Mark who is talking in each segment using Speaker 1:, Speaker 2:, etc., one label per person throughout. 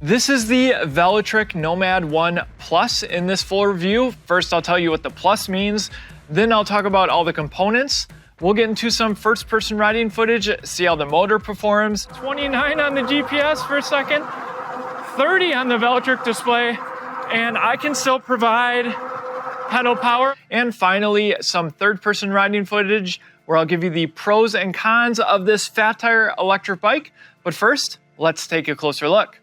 Speaker 1: This is the Velotric Nomad 1 Plus in this full review. First, I'll tell you what the Plus means. Then I'll talk about all the components. We'll get into some first-person riding footage, see how the motor performs. 29 on the GPS for a second, 30 on the Velotric display, and I can still provide pedal power. And finally, some third-person riding footage where I'll give you the pros and cons of this fat tire electric bike. But first, let's take a closer look.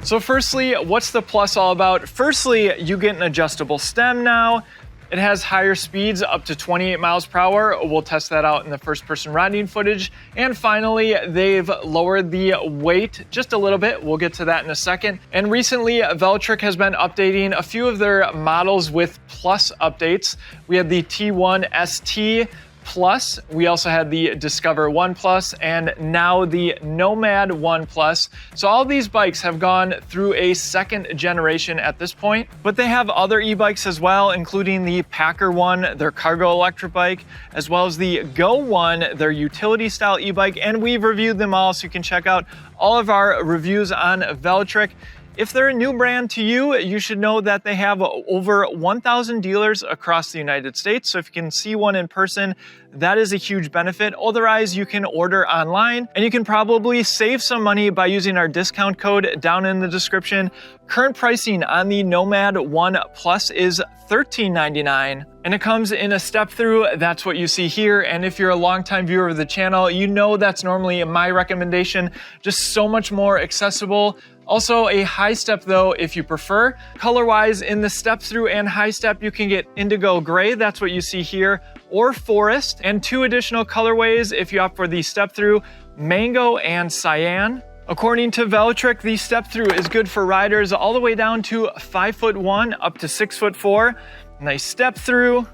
Speaker 1: So firstly, what's the Plus all about? Firstly, you get an adjustable stem now. It has higher speeds up to 28 miles per hour. We'll test that out in the first-person riding footage. And finally, they've lowered the weight just a little bit. We'll get to that in a second. And recently, Velotric has been updating a few of their models with Plus updates. We had the T1 ST Plus, we also had the Discover 1 Plus, and now the Nomad 1 Plus. So all these bikes have gone through a second generation at this point, but they have other e-bikes as well, including the Packer 1, their cargo electric bike, as well as the Go 1, their utility style e-bike, and we've reviewed them all, so you can check out all of our reviews on Velotric. If they're a new brand to you, you should know that they have over 1,000 dealers across the United States. So if you can see one in person, that is a huge benefit. Otherwise, you can order online, and you can probably save some money by using our discount code down in the description. Current pricing on the Nomad 1 Plus is $13.99. And it comes in a step through. That's what you see here. And if you're a longtime viewer of the channel, you know that's normally my recommendation. Just so much more accessible. Also a high step though, if you prefer. Color-wise, in the step through and high step, you can get indigo gray. That's what you see here, or forest, and two additional colorways if you opt for the step through, mango and cyan. According to Velotric, the step through is good for riders all the way down to 5'1" up to 6'4". Nice step through.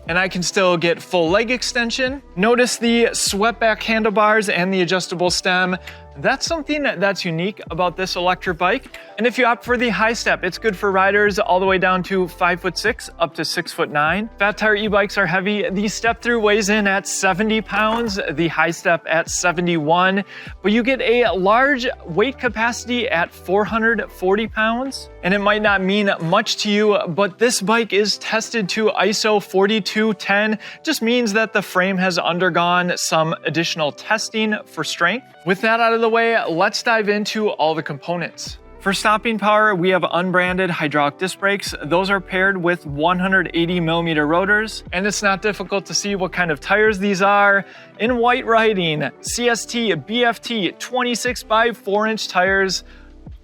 Speaker 1: And I can still get full leg extension. Notice the swept back handlebars and the adjustable stem. That's something that's unique about this electric bike. And if you opt for the high step, it's good for riders all the way down to 5'6" up to 6'9". Fat tire e-bikes are heavy. The step through weighs in at 70 pounds, the high step at 71, but you get a large weight capacity at 440 pounds. And it might not mean much to you, but this bike is tested to ISO 4210. Just means that the frame has undergone some additional testing for strength. With that out of the way, let's dive into all the components. For stopping power, we have unbranded hydraulic disc brakes. Those are paired with 180 millimeter rotors, and it's not difficult to see what kind of tires these are. In white writing, CST, BFT, 26 by 4-inch tires.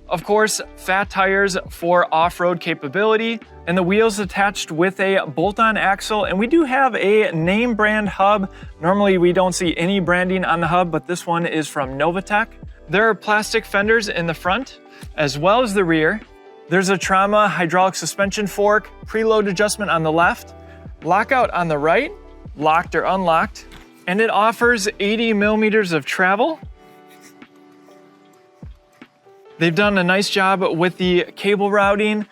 Speaker 1: Of course, fat tires for off-road capability, and the wheels attached with a bolt-on axle, and we do have a name brand hub. Normally we don't see any branding on the hub, but this one is from Novatech. There are plastic fenders in the front, as well as the rear. There's a Trauma hydraulic suspension fork, preload adjustment on the left, lockout on the right, locked or unlocked, and it offers 80 millimeters of travel. They've done a nice job with the cable routing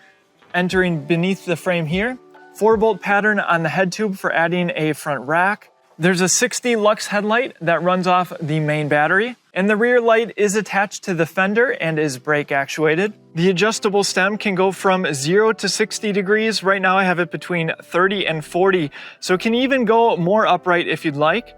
Speaker 1: entering beneath the frame here. 4-bolt pattern on the head tube for adding a front rack. There's a 60 lux headlight that runs off the main battery. And the rear light is attached to the fender and is brake actuated. The adjustable stem can go from 0 to 60 degrees. Right now I have it between 30 and 40. So it can even go more upright if you'd like.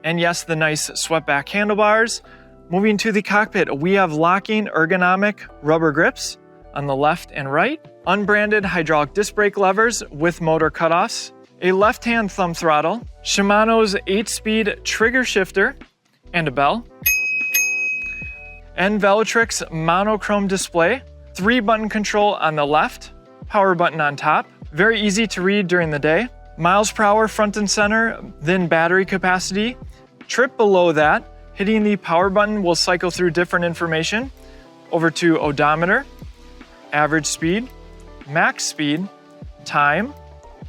Speaker 1: And yes, the nice swept back handlebars. Moving to the cockpit, we have locking ergonomic rubber grips on the left and right, unbranded hydraulic disc brake levers with motor cutoffs, a left-hand thumb throttle, Shimano's 8-speed trigger shifter, and a bell, and Velotric's monochrome display, 3-button control on the left, power button on top, very easy to read during the day, miles per hour front and center, then battery capacity, trip below that. Hitting the power button will cycle through different information over to odometer, average speed, max speed, time,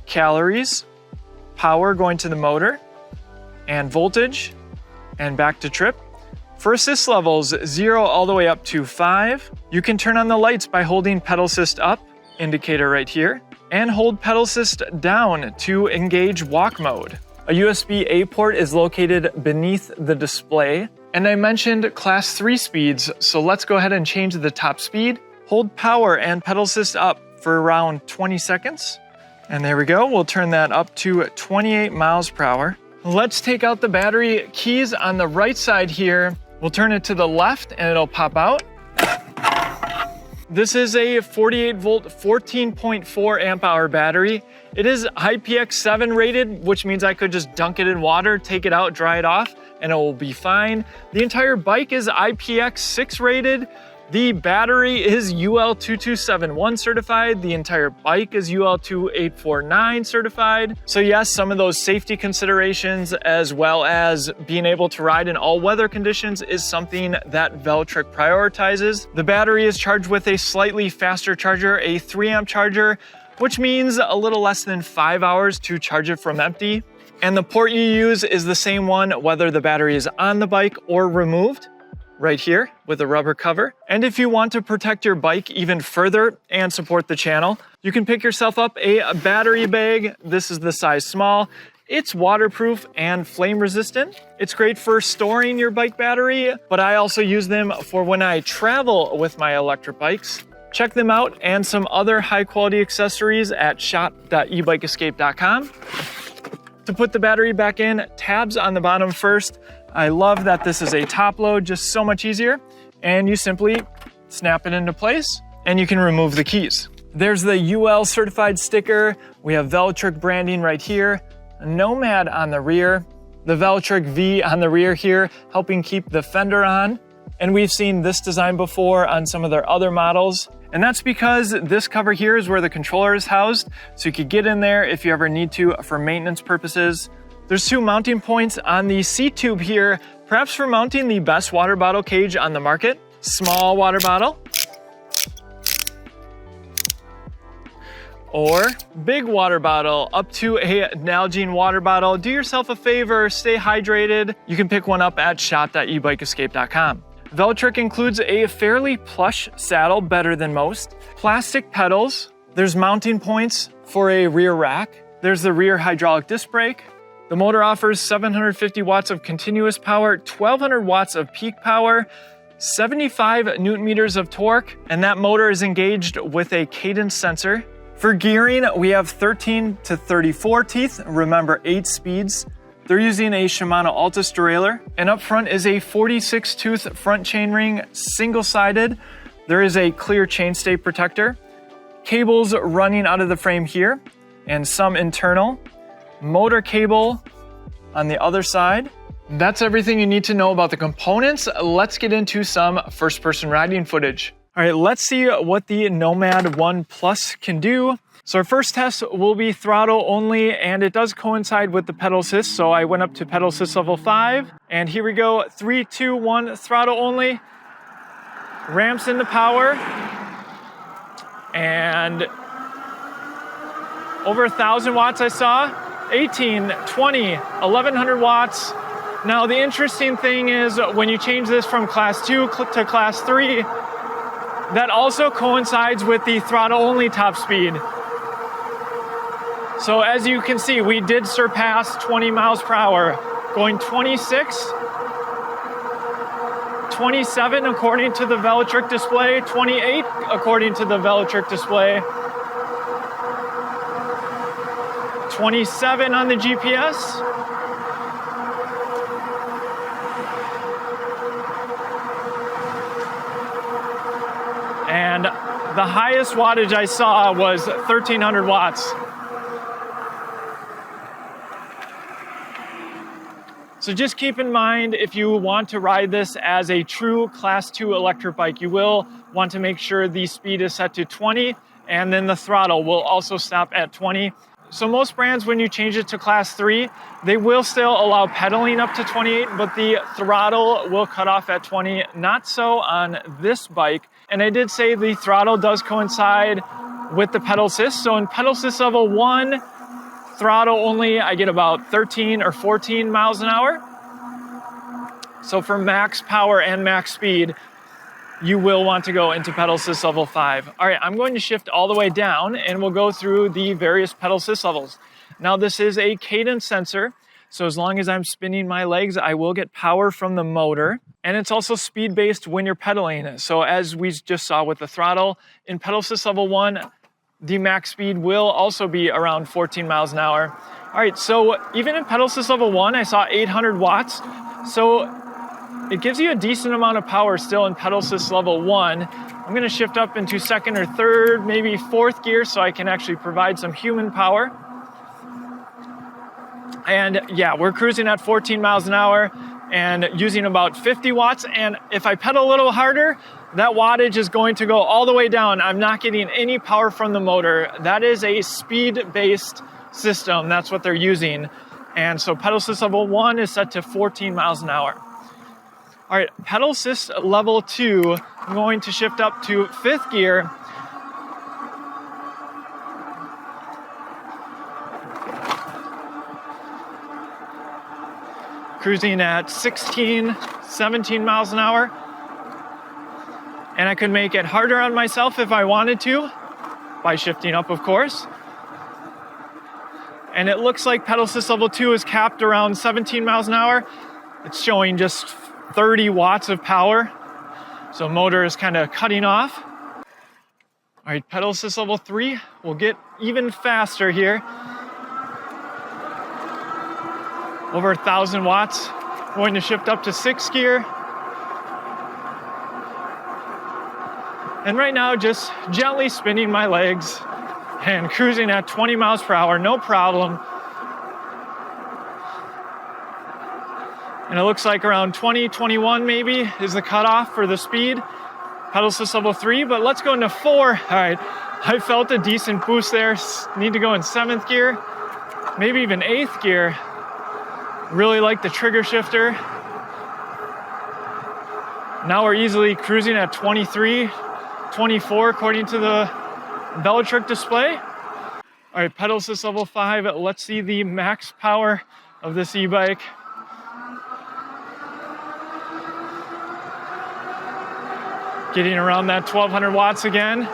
Speaker 1: calories, power going to the motor, and voltage, and back to trip. For assist levels, 0 all the way up to 5, you can turn on the lights by holding pedal assist up, indicator right here, and hold pedal assist down to engage walk mode. A USB-A port is located beneath the display. And I mentioned class 3 speeds, so let's go ahead and change the top speed. Hold power and pedal assist up for around 20 seconds. And there we go, we'll turn that up to 28 miles per hour. Let's take out the battery keys on the right side here. We'll turn it to the left and it'll pop out. This is a 48 volt, 14.4 amp hour battery. It is IPX7 rated, which means I could just dunk it in water, take it out, dry it off, and it will be fine. The entire bike is IPX6 rated. The battery is UL2271 certified. The entire bike is UL2849 certified. So yes, some of those safety considerations as well as being able to ride in all weather conditions is something that Velotric prioritizes. The battery is charged with a slightly faster charger, a 3 amp charger, which means a little less than 5 hours to charge it from empty. And the port you use is the same one whether the battery is on the bike or removed. Right here with a rubber cover. And if you want to protect your bike even further and support the channel, you can pick yourself up a battery bag. This is the size small. It's waterproof and flame resistant. It's great for storing your bike battery, but I also use them for when I travel with my electric bikes. Check them out and some other high quality accessories at shop.ebikeescape.com. To put the battery back in, tabs on the bottom first. I love that this is a top load, just so much easier. And you simply snap it into place and you can remove the keys. There's the UL certified sticker. We have Velotric branding right here, a Nomad on the rear, the Velotric V on the rear here, helping keep the fender on. And we've seen this design before on some of their other models. And that's because this cover here is where the controller is housed. So you could get in there if you ever need to for maintenance purposes. There's 2 mounting points on the seat tube here, perhaps for mounting the best water bottle cage on the market. Small water bottle. Or big water bottle, up to a Nalgene water bottle. Do yourself a favor, stay hydrated. You can pick one up at shop.ebikeescape.com. Velotric includes a fairly plush saddle, better than most. Plastic pedals. There's mounting points for a rear rack. There's the rear hydraulic disc brake. The motor offers 750 watts of continuous power, 1200 watts of peak power, 75 newton meters of torque, and that motor is engaged with a cadence sensor. For gearing, we have 13 to 34 teeth, remember 8 speeds. They're using a Shimano Altus derailleur, and up front is a 46 tooth front chainring, single-sided. There is a clear chainstay protector, cables running out of the frame here, and some internal. Motor cable on the other side. That's everything you need to know about the components. Let's get into some first-person riding footage. All right, let's see what the Nomad 1 Plus can do. So our first test will be throttle only, and it does coincide with the pedal assist. So I went up to pedal assist level 5, and here we go, 3, 2, 1, throttle only. Ramps into power, and over 1,000 watts I saw. 18, 20, 1100 watts. Now the interesting thing is when you change this from class 2 to class 3, that also coincides with the throttle only top speed. So as you can see, we did surpass 20 miles per hour, going 26, 27 according to the Velotric display, 28 according to the Velotric display, 27 on the GPS. And the highest wattage I saw was 1,300 watts. So just keep in mind, if you want to ride this as a true class 2 electric bike, you will want to make sure the speed is set to 20, and then the throttle will also stop at 20. So most brands, when you change it to class 3, they will still allow pedaling up to 28, but the throttle will cut off at 20. Not so on this bike. And I did say the throttle does coincide with the pedal assist. So in pedal assist level 1, throttle only, I get about 13 or 14 miles an hour. So for max power and max speed, you will want to go into pedal assist level 5. All right, I'm going to shift all the way down and we'll go through the various pedal assist levels. Now this is a cadence sensor, so as long as I'm spinning my legs, I will get power from the motor. And it's also speed-based when you're pedaling. So as we just saw with the throttle, in pedal assist level 1, the max speed will also be around 14 miles an hour. All right, so even in pedal assist level 1, I saw 800 watts. So it gives you a decent amount of power still in pedal assist level 1. I'm gonna shift up into second or third, maybe fourth gear so I can actually provide some human power. And yeah, we're cruising at 14 miles an hour and using about 50 watts. And if I pedal a little harder, that wattage is going to go all the way down. I'm not getting any power from the motor. That is a speed-based system. That's what they're using. And so pedal assist level 1 is set to 14 miles an hour. All right, pedal assist level 2, I'm going to shift up to fifth gear. Cruising at 16, 17 miles an hour. And I could make it harder on myself if I wanted to, by shifting up, of course. And it looks like pedal assist level 2 is capped around 17 miles an hour. It's showing just 30 watts of power. So motor is kind of cutting off. All right, pedal assist level 3, we'll get even faster here. Over 1,000 watts. Going to shift up to sixth gear. And right now, just gently spinning my legs and cruising at 20 miles per hour, no problem. And it looks like around 20, 21 maybe is the cutoff for the speed. Pedal assist level 3, but let's go into 4. All right, I felt a decent boost there. Need to go in 7th gear, maybe even 8th gear. Really like the trigger shifter. Now we're easily cruising at 23, 24 according to the Velotric display. All right, pedal assist level 5. Let's see the max power of this e-bike. Getting around that 1,200 watts again.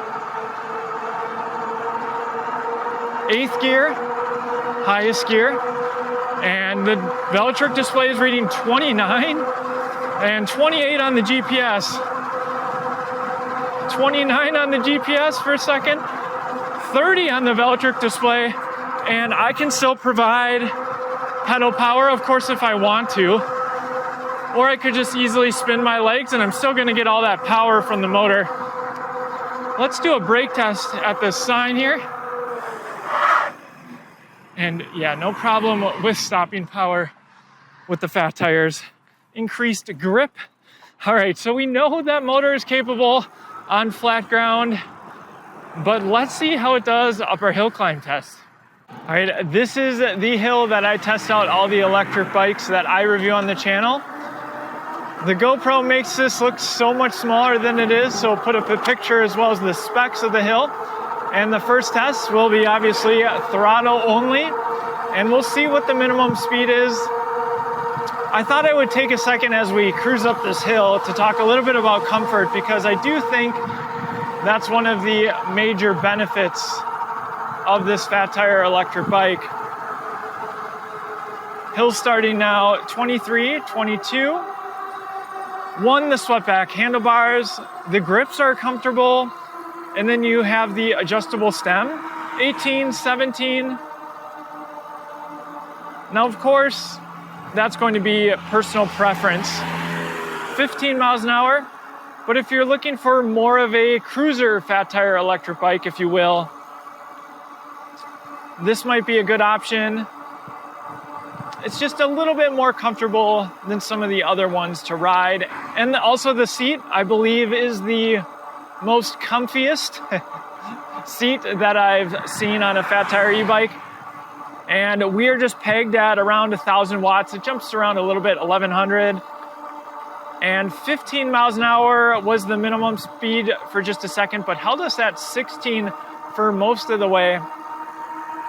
Speaker 1: 8th gear, highest gear. And the Velotric display is reading 29 and 28 on the GPS. 29 on the GPS for a second, 30 on the Velotric display, and I can still provide pedal power, of course, if I want to. Or I could just easily spin my legs and I'm still gonna get all that power from the motor. Let's do a brake test at this sign here. And yeah, no problem with stopping power with the fat tires. Increased grip. All right, so we know that motor is capable on flat ground, but let's see how it does up our hill climb test. All right, this is the hill that I test out all the electric bikes that I review on the channel. The GoPro makes this look so much smaller than it is, so I'll put up a picture as well as the specs of the hill. And the first test will be obviously throttle only, and we'll see what the minimum speed is. I thought I would take a second as we cruise up this hill to talk a little bit about comfort, because I do think that's one of the major benefits of this fat tire electric bike. Hill starting now, 23, 22. 1, the swept-back handlebars. The grips are comfortable. And then you have the adjustable stem, 18, 17. Now, of course, that's going to be personal preference. 15 miles an hour. But if you're looking for more of a cruiser fat tire electric bike, if you will, this might be a good option. It's just a little bit more comfortable than some of the other ones to ride. And also the seat, I believe, is the most comfiest seat that I've seen on a fat tire e-bike. And we are just pegged at around 1,000 watts. It jumps around a little bit, 1,100. And 15 miles an hour was the minimum speed for just a second, but held us at 16 for most of the way.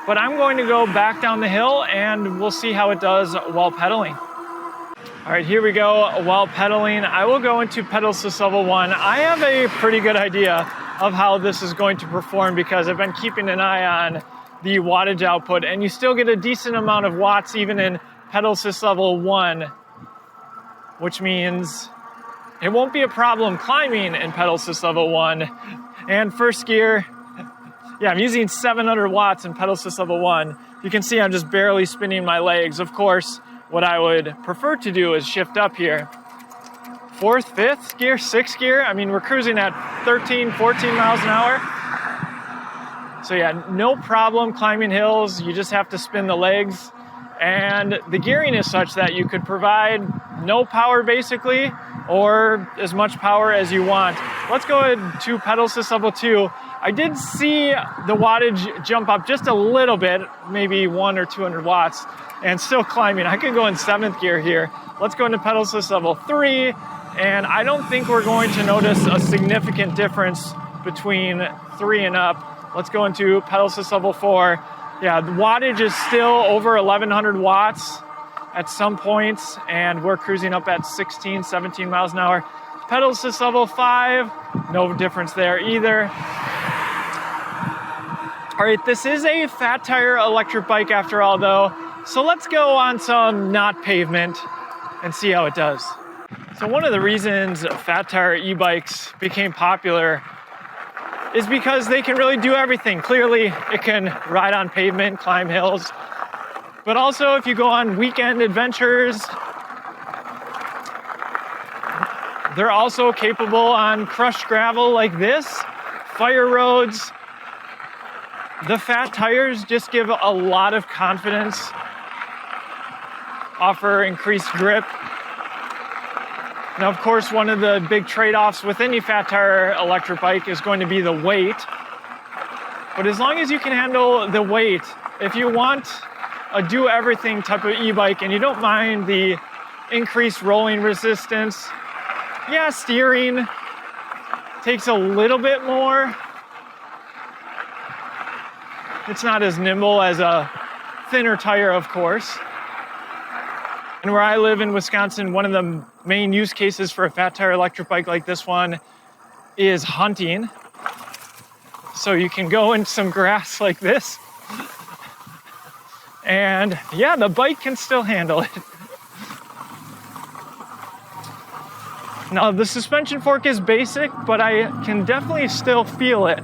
Speaker 1: But I'm going to go back down the hill and we'll see how it does while pedaling. All right, here we go. While pedaling, I will go into pedal assist level 1. I have a pretty good idea of how this is going to perform because I've been keeping an eye on the wattage output, and you still get a decent amount of watts even in pedal assist level 1, which means it won't be a problem climbing in pedal assist level 1. And first gear, yeah, I'm using 700 watts in pedal assist level 1. You can see I'm just barely spinning my legs. Of course, what I would prefer to do is shift up here. 4th, 5th gear, 6th gear. I mean, we're cruising at 13, 14 miles an hour. So yeah, no problem climbing hills. You just have to spin the legs. And the gearing is such that you could provide no power basically, or as much power as you want. Let's go into pedal assist level 2. I did see the wattage jump up just a little bit, maybe 100 or 200 watts, and still climbing. I could go in 7th gear here. Let's go into pedal assist level 3, and I don't think we're going to notice a significant difference between 3 and up. Let's go into pedal assist level 4. Yeah, the wattage is still over 1100 watts at some points, and we're cruising up at 16, 17 miles an hour. Pedal assist level 5, no difference there either. All right, this is a fat tire electric bike after all though, so let's go on some not pavement and see how it does. So one of the reasons fat tire e-bikes became popular is because they can really do everything. Clearly, it can ride on pavement, climb hills, but also if you go on weekend adventures, they're also capable on crushed gravel like this, fire roads. The fat tires just give a lot of confidence, offer increased grip. Now, of course, one of the big trade-offs with any fat tire electric bike is going to be the weight. But as long as you can handle the weight, if you want a do-everything type of e-bike and you don't mind the increased rolling resistance, yeah, steering takes a little bit more. It's not as nimble as a thinner tire, of course. And where I live in Wisconsin, one of the main use cases for a fat tire electric bike like this one is hunting. So you can go in some grass like this, and yeah, the bike can still handle it. Now, the suspension fork is basic, but I can definitely still feel it.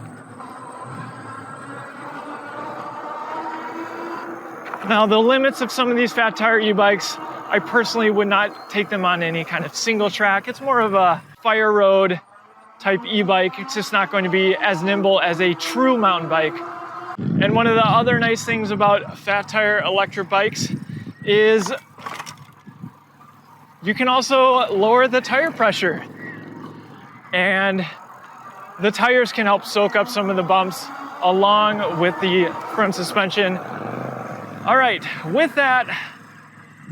Speaker 1: Now, the limits of some of these fat tire e-bikes, I personally would not take them on any kind of single track. It's more of a fire road type e-bike. It's just not going to be as nimble as a true mountain bike. And one of the other nice things about fat tire electric bikes is you can also lower the tire pressure. And the tires can help soak up some of the bumps along with the front suspension. All right, with that,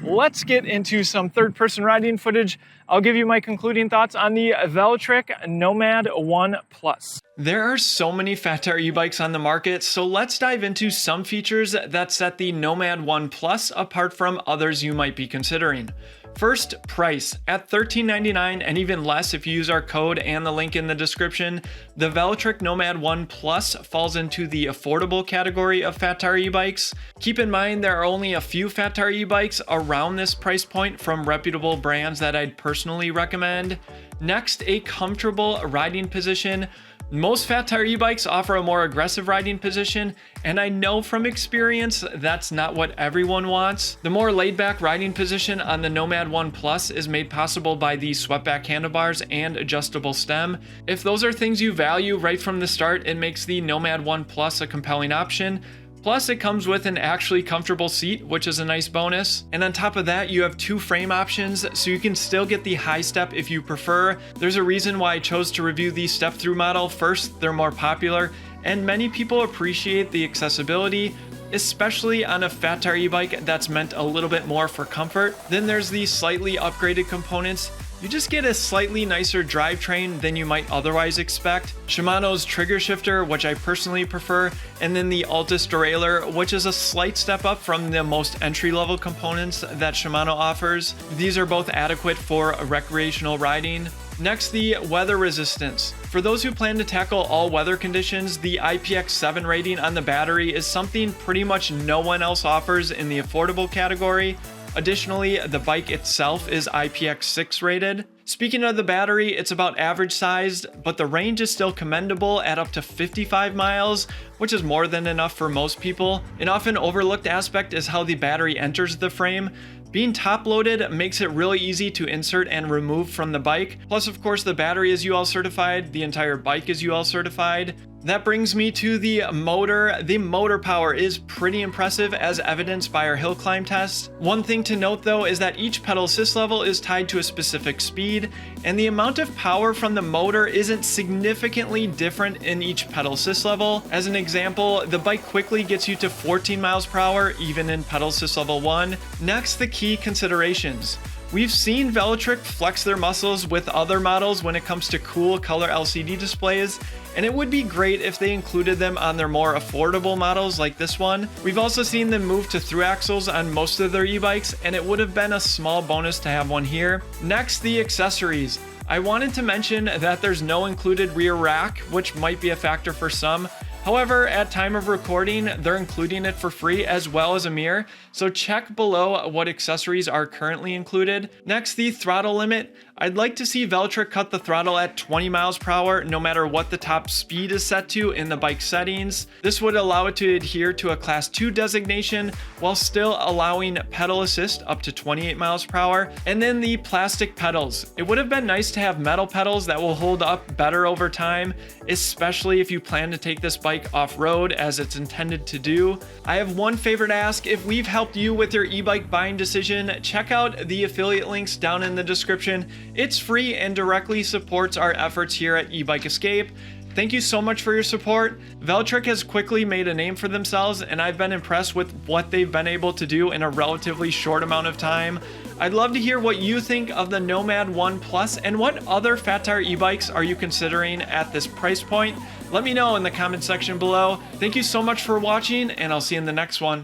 Speaker 1: let's get into some third-person riding footage. I'll give you my concluding thoughts on the Velotric Nomad 1 Plus. There are so many fat tire e-bikes on the market, so let's dive into some features that set the Nomad 1 Plus apart from others you might be considering. First, price. At $13.99 and even less if you use our code and the link in the description, the Velotric Nomad 1 Plus falls into the affordable category of fat tire e-bikes. Keep in mind there are only a few fat tire e-bikes around this price point from reputable brands that I'd personally recommend. Next, a comfortable riding position. Most fat tire e-bikes offer a more aggressive riding position, and I know from experience that's not what everyone wants. The more laid-back riding position on the Nomad 1 Plus is made possible by the swept-back handlebars and adjustable stem. If those are things you value right from the start, it makes the Nomad 1 Plus a compelling option. Plus, it comes with an actually comfortable seat, which is a nice bonus. And on top of that, you have two frame options, so you can still get the high step if you prefer. There's a reason why I chose to review the step-through model. First, they're more popular, and many people appreciate the accessibility, especially on a fat tire e-bike that's meant a little bit more for comfort. Then there's the slightly upgraded components. you just get a slightly nicer drivetrain than you might otherwise expect, Shimano's trigger shifter, which I personally prefer, and then the Altus derailleur, which is a slight step up from the most entry-level components that Shimano offers. These are both adequate for recreational riding. Next, the weather resistance. For those who plan to tackle all weather conditions, the IPX7 rating on the battery is something pretty much no one else offers in the affordable category. Additionally, the bike itself is IPX6 rated. Speaking of the battery, it's about average sized, but the range is still commendable at up to 55 miles, which is more than enough for most people. An often overlooked aspect is how the battery enters the frame. Being top loaded makes it really easy to insert and remove from the bike. Plus, of course, the battery is UL certified, the entire bike is UL certified. That brings me to the motor. The motor power is pretty impressive as evidenced by our hill climb test. One thing to note though is that each pedal assist level is tied to a specific speed, and the amount of power from the motor isn't significantly different in each pedal assist level. As an example, the bike quickly gets you to 14 miles per hour even in pedal assist level 1. Next, the key considerations. We've seen Velotric flex their muscles with other models when it comes to cool color LCD displays, and it would be great if they included them on their more affordable models like this one. We've also seen them move to through axles on most of their e-bikes, and it would have been a small bonus to have one here. Next, the accessories. I wanted to mention that there's no included rear rack, which might be a factor for some. However, at time of recording, they're including it for free as well as a mirror, so check below what accessories are currently included. Next, the throttle limit. I'd like to see Velotric cut the throttle at 20 miles per hour no matter what the top speed is set to in the bike settings. This would allow it to adhere to a class 2 designation while still allowing pedal assist up to 28 miles per hour. And then the plastic pedals. It would have been nice to have metal pedals that will hold up better over time, especially if you plan to take this bike off-road as it's intended to do. I have one favor to ask. If we've helped you with your e-bike buying decision, check out the affiliate links down in the description. It's free and directly supports our efforts here at eBike Escape. Thank you so much for your support. Velotric has quickly made a name for themselves, and I've been impressed with what they've been able to do in a relatively short amount of time. I'd love to hear what you think of the Nomad 1 Plus and what other fat tire e-bikes are you considering at this price point. Let me know in the comment section below. Thank you so much for watching, and I'll see you in the next one.